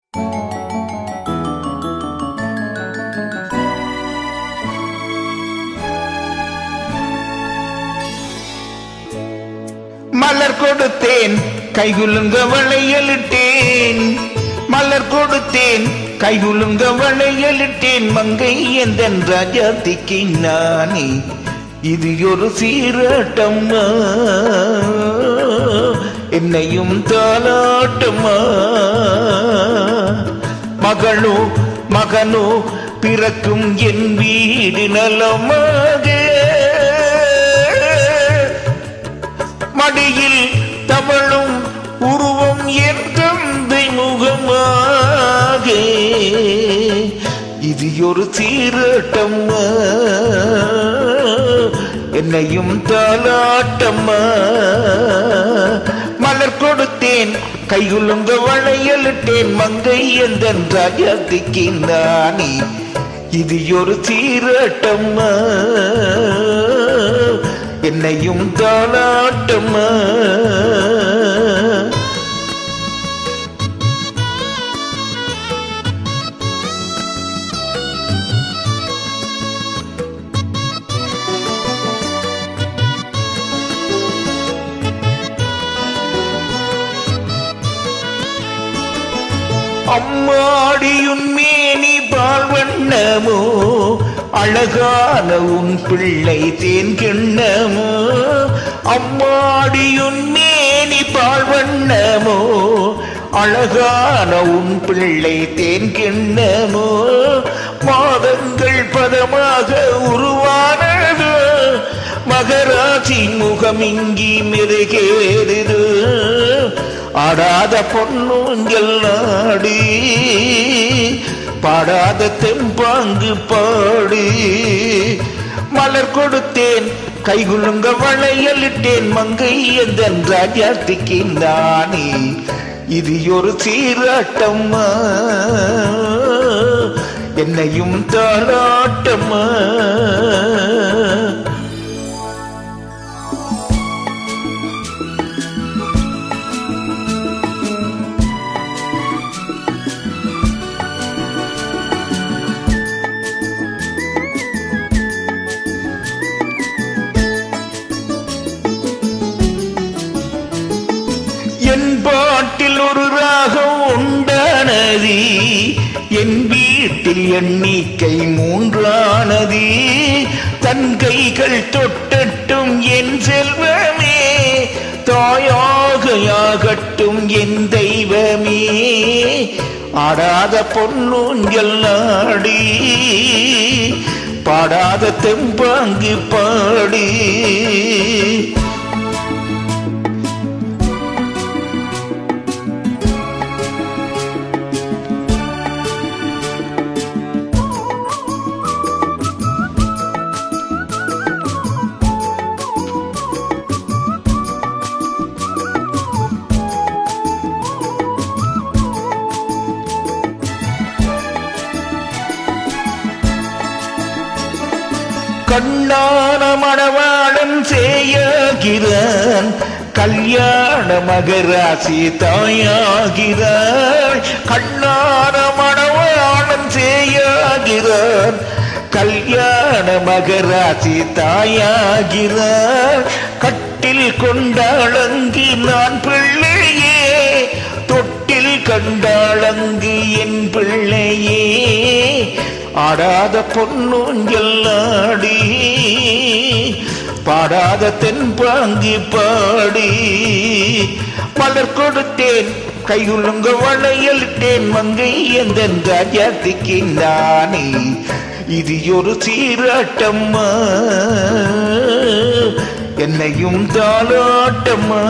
மலர் கொடுத்தேன் கைகுலுங்க வளையலிட்டேன், மலர் கொடுத்தேன் கைகுலுங்க வளையலிட்டேன். மங்கை எந்தன் ராஜாத்திக்கு நானே இது ஒரு சீராட்டம்மா, என்னையும் தாலாட்டம்மா. மகளோ மகனோ பிறக்கும் என் வீடு நலமாக, மடியில் தவழும் உருவம் என் தந்தை முகமாக. இது ஒரு சீராட்டம்மா, என்னையும் தாலாட்டம்மா. மலர் கொடுத்தேன் கைகுலுங்க வளையலிட்டேன், மங்கை எந்தன் ராஜாத்திக்கு நானே இது ஒரு சீராட்டம்மா, என்னையும் தாலாட்டம்மா. அம்மாடியுன் மேனி பால் வண்ணமோ, அழகான உன் பிள்ளை தேன் கிண்ணமோ. அம்மாடியுன் மேனி பால் வண்ணமோ, அழகான உன் பிள்ளை தேன் கிண்ணமோ. மாதங்கள் பதமாக உருவானது, மகராசி முகம் இங்கி மெருகேறுது. ஆடாத பொன்னூஞ்சல் நாடி, பாடாத தெம்பாங்கு பாடி. மலர் கொடுத்தேன் கைகுலுங்க வளையலிட்டேன், மங்கை எந்தன் ராஜாத்திக்கு நானே இது ஒரு சீராட்டம்மா, என்னையும் தாலாட்டம்மா. என் பாட்டில் ஒரு ராகம் உண்டானது, என் வீட்டில் எண்ணிக்கை 3ஆனது. தன் கைகள் தொட்டட்டும் என் செல்வமே, தாயாகட்டும் என் தெய்வமே. ஆடாத பொன்னூஞ்சல் நாடி, பாடாத தெம்பாங்கு பாடி. கண்ணான மணவாளன் செய்யாகிறான், கல்யாண மகராசி தாயாகிறாள். கண்ணான மணவாளன் செய்யாகிறான், கல்யாண மகராசி தாயாகிறாள். கட்டில் கொண்டாளங்கு நான் பிள்ளையே, தொட்டில் கண்டாளங்கு என் பிள்ளையே. ஆடாத பொன்னூஞ்சல் நாடி, பாடாத தென்பாங்கி பாடி. மலர் கொடுத்தேன் கைகுலுங்க வளையலிட்டேன், மங்கை எந்தன் ராஜாத்திக்கு நானே இது ஒரு சீராட்டம்மா, என்னையும் தாலாட்டம்மா.